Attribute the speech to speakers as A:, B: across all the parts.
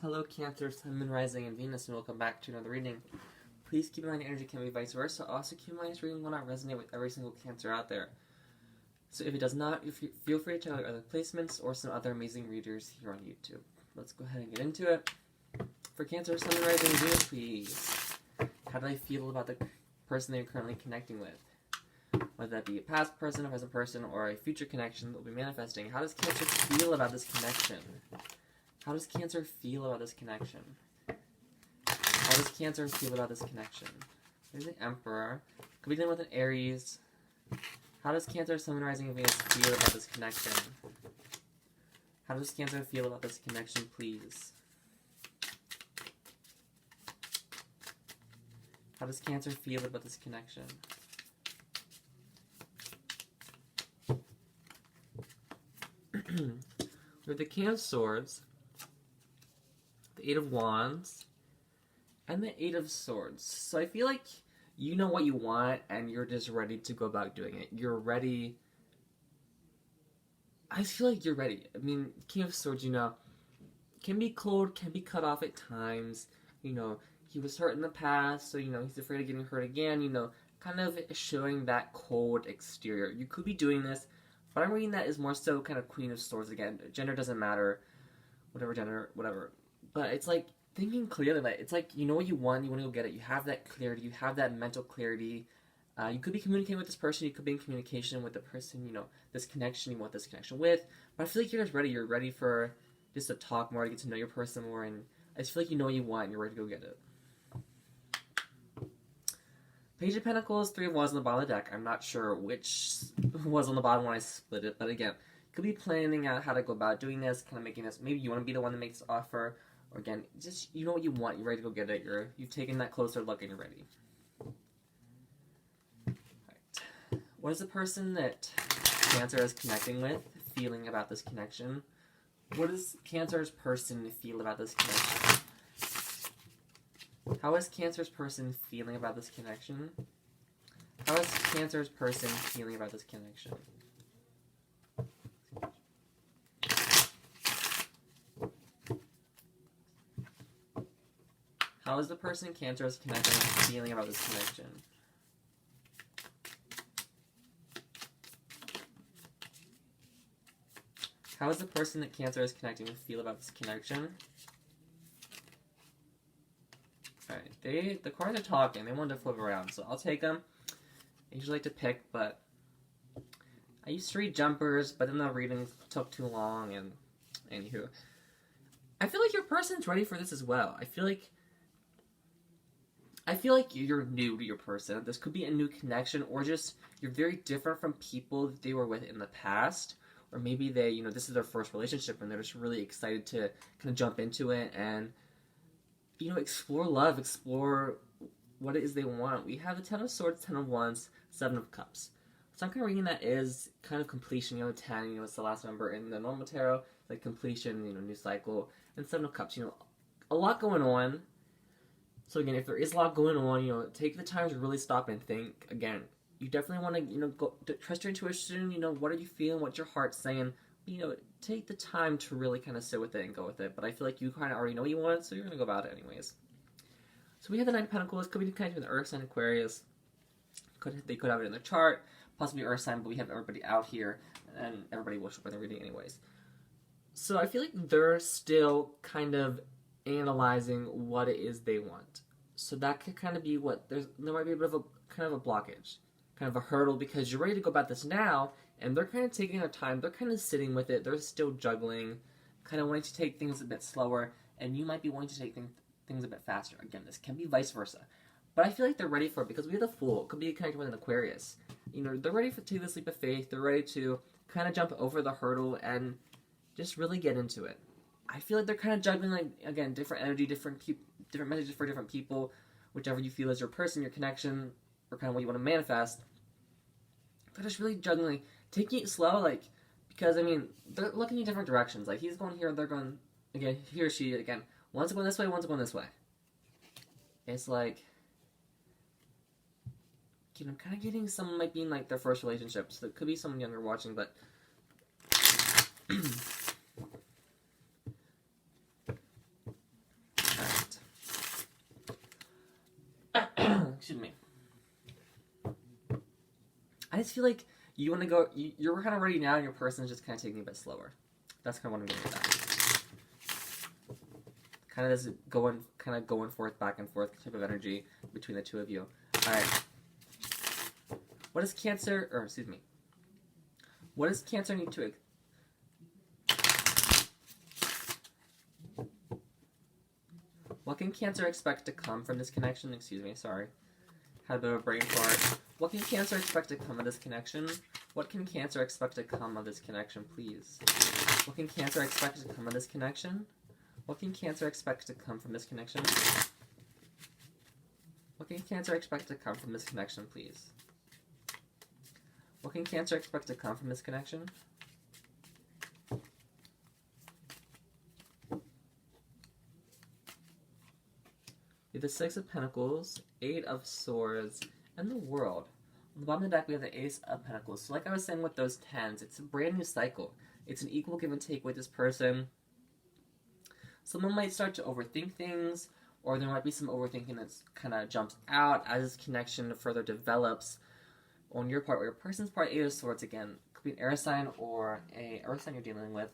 A: Hello Cancer, Sun, Moon, Rising, and Venus, and welcome back to another reading. Please keep in mind energy can be vice versa. Also keep in mind this reading will not resonate with every single Cancer out there. So if it does not, feel free to check out other placements or some other amazing readers here on YouTube. Let's go ahead and get into it. For Cancer, Sun, Moon, Rising, and Venus, please. How do they feel about the person they're currently connecting with? Whether that be a past person, a present person, or a future connection that will be manifesting. How does Cancer feel about this connection? How does Cancer feel about this connection? How does Cancer feel about this connection? There's the Emperor. Could be dealing with an Aries. How does Cancer, Sun, Moon, Rising, and Venus feel about this connection? How does Cancer feel about this connection, please? How does Cancer feel about this connection? With the King of Swords, the Eight of Wands, and the Eight of Swords. So I feel like you know what you want, and you're just ready to go about doing it. You're ready. I feel like you're ready. I mean, King of Swords, you know, can be cold, can be cut off at times. You know, he was hurt in the past, so, you know, he's afraid of getting hurt again. You know, kind of showing that cold exterior. You could be doing this, but I'm reading that is more so kind of Queen of Swords again. Gender doesn't matter. Whatever gender, whatever. But it's like thinking clearly. Like, it's like you know what you want to go get it. You have that clarity. You have that mental clarity. You could be communicating with this person. You could be in communication with the person, you know, this connection you want this connection with. But I feel like you're just ready. You're ready for just to talk more, to get to know your person more. And I just feel like you know what you want and you're ready to go get it. Page of Pentacles, Three of Wands on the bottom of the deck. I'm not sure which was on the bottom when I split it. But again, could be planning out how to go about doing this, kind of making this. Maybe you want to be the one that makes the offer. Or again, just you know what you want. You're ready to go get it. You've taken that closer look and you're ready. Alright. What is the person that Cancer is connecting with feeling about this connection? What does Cancer's person feel about this connection? How is Cancer's person feeling about this connection? How is Cancer's person feeling about this connection? How is the person Cancer is connecting feeling about this connection? How is the person that Cancer is connecting with feel about this connection? Alright, the cards are talking. They want to flip around, so I'll take them. I usually like to pick, but I used to read jumpers, but then the reading took too long, and anywho. I feel like your person's ready for this as well. I feel like you're new to your person. This could be a new connection, or just you're very different from people that they were with in the past. Or maybe they, you know, this is their first relationship and they're just really excited to kind of jump into it and, you know, explore love, explore what it is they want. We have the Ten of Swords, Ten of Wands, Seven of Cups. So I'm kind of reading that is kind of completion, you know, 10, you know, it's the last number in the normal tarot, like completion, you know, new cycle, and Seven of Cups, you know, a lot going on. So again, if there is a lot going on, you know, take the time to really stop and think. Again, you definitely want to, you know, trust your intuition. You know, what are you feeling? What's your heart saying? You know, take the time to really kind of sit with it and go with it. But I feel like you kind of already know what you want, so you're going to go about it anyways. So we have the Nine of Pentacles. Could be connected with the Earth sign, Aquarius. They could have it in their chart, possibly Earth sign, but we have everybody out here, and everybody will show up in the reading anyways. So I feel like they're still kind of analyzing what it is they want. So that could kind of be what there might be a bit of a kind of a blockage, kind of a hurdle, because you're ready to go about this now, and they're kind of taking their time. They're kind of sitting with it. They're still juggling, kind of wanting to take things a bit slower, and you might be wanting to take things a bit faster. Again, this can be vice versa, but I feel like they're ready for it because we have the Fool. It could be connected with an Aquarius. You know, they're ready to take the leap of faith. They're ready to kind of jump over the hurdle and just really get into it. I feel like they're kind of juggling, like, again, different energy, different messages for different people, whichever you feel is your person, your connection, or kind of what you want to manifest. They're just really juggling, like, taking it slow, like, because, I mean, they're looking in different directions. Like, he's going here, they're going, again, he or she, again, one's going this way, one's going this way. It's like, you know, I'm kind of getting someone might be in, like, their first relationship, so it could be someone younger watching, but excuse me. I just feel like you want to go, you're kind of ready now, and your person is just kind of taking it a bit slower. That's kind of what I'm getting with that. Kind of this going forth, back and forth type of energy between the two of you. Alright. What does Cancer, or excuse me, what does Cancer need to, what can Cancer expect to come from this connection? Excuse me, sorry. Had a bit of a brain fart. What can Cancer expect to come of this connection? What can Cancer expect to come of this connection, please? What can Cancer expect to come of this connection? What can Cancer expect to come from this connection? What can Cancer expect to come from this connection, please? What can Cancer expect to come from this connection? We have the Six of Pentacles, Eight of Swords, and the World. On the bottom of the deck, we have the Ace of Pentacles. So like I was saying with those tens, it's a brand new cycle. It's an equal give and take with this person. Someone might start to overthink things, or there might be some overthinking that kind of jumps out as this connection further develops on your part or your person's part. Eight of Swords, again, could be an air sign or a earth sign you're dealing with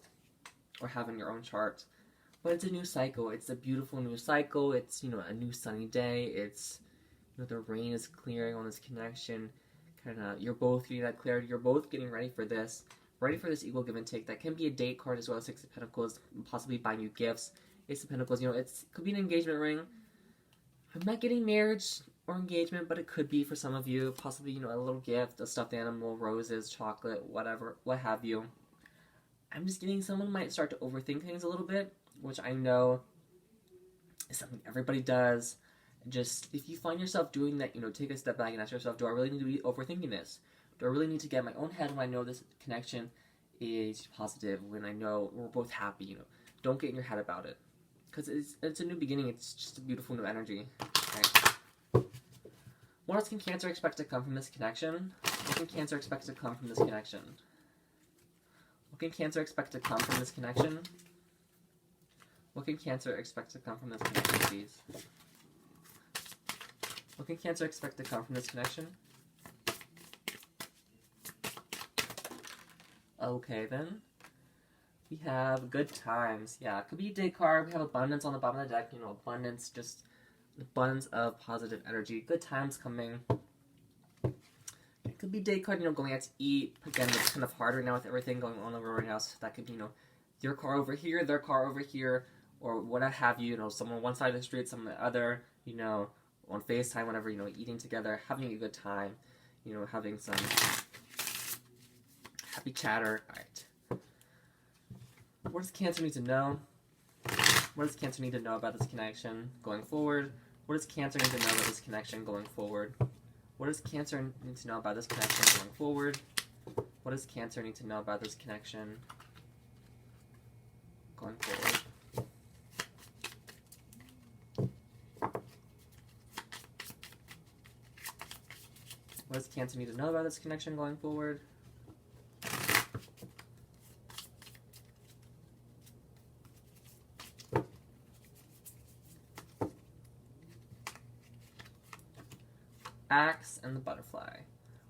A: or have in your own chart. But it's a new cycle. It's a beautiful new cycle. It's, a new sunny day. It's, the rain is clearing on this connection. You're both getting that clarity. You're both getting ready for this equal give and take. That can be a date card as well as Six of Pentacles, possibly buying you gifts. Ace of Pentacles, it could be an engagement ring. I'm not getting marriage or engagement, but it could be for some of you. Possibly, a little gift, a stuffed animal, roses, chocolate, whatever, what have you. I'm just getting someone might start to overthink things a little bit, which I know is something everybody does. Just, if you find yourself doing that, take a step back and ask yourself, do I really need to be overthinking this? Do I really need to get in my own head when I know this connection is positive, when I know we're both happy, Don't get in your head about it. Because it's a new beginning. It's just a beautiful new energy. Okay. What else can Cancer expect to come from this connection? What can Cancer expect to come from this connection? What can Cancer expect to come from this connection? What can Cancer expect to come from this connection, please? What can Cancer expect to come from this connection? Okay, then. We have good times. Yeah, it could be a day card. We have abundance on the bottom of the deck. Abundance, just an abundance of positive energy. Good times coming. It could be day card, going out to eat. Again, it's kind of hard right now with everything going on over right now. So that could be, your car over here, their car over here, or what have you. Someone on one side of the street, someone on the other. On FaceTime, whatever. Eating together, having a good time. Having some happy chatter. All right. What does Cancer need to know? What does Cancer need to know about this connection going forward? What does Cancer need to know about this connection going forward? What does Cancer need to know about this connection going forward? What does Cancer need to know about this connection going forward? What does Cancer need to know about this connection going forward? Axe and the Butterfly. On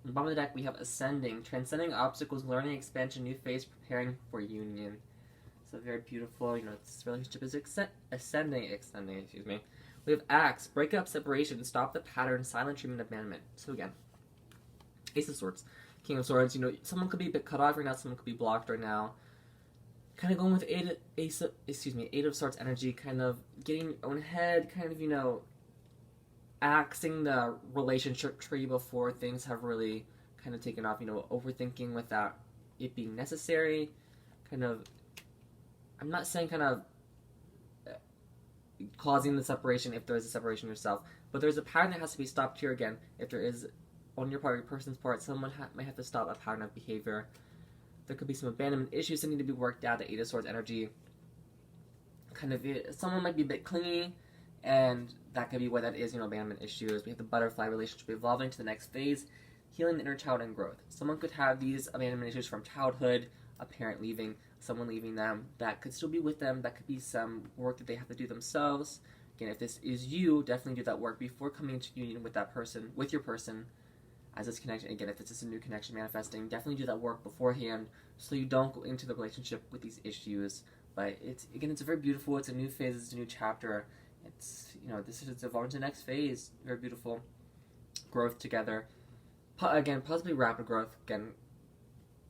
A: the bottom of the deck, we have Ascending, transcending obstacles, learning, expansion, new phase, preparing for union. So very beautiful. This relationship is extending. Excuse me. We have Axe, break up, separation, stop the pattern, silent treatment, abandonment. So again, Ace of Swords, King of Swords. Someone could be a bit cut off right now. Someone could be blocked right now. Kind of going with Eight of Swords energy. Kind of getting your own head. Kind of axing the relationship tree before things have really kind of taken off, overthinking without it being necessary, I'm not saying causing the separation if there is a separation yourself, but there's a pattern that has to be stopped here again. If there is, on your part, your person's part, someone might have to stop a pattern of behavior. There could be some abandonment issues that need to be worked out, the Eight of Swords energy. Someone might be a bit clingy, and that could be what that is, abandonment issues. We have the Butterfly relationship evolving to the next phase, healing the inner child and growth. Someone could have these abandonment issues from childhood, a parent leaving, someone leaving them, that could still be with them. That could be some work that they have to do themselves, Again, if this is you, definitely do that work before coming into union with that person, with your person, as this connection. Again, if this is a new connection manifesting, definitely do that work beforehand so you don't go into the relationship with these issues. But it's very beautiful. It's a new phase. It's a new chapter. It's, this is evolving to the next phase. Very beautiful growth together. Again, possibly rapid growth. Again,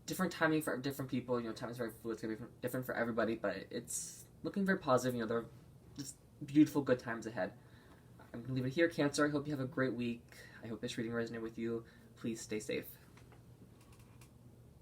A: different timing for different people. Time is very fluid. It's gonna be different for everybody, but it's looking very positive. There are just beautiful, good times ahead. I'm gonna leave it here, Cancer. I hope you have a great week. I hope this reading resonated with you. Please stay safe.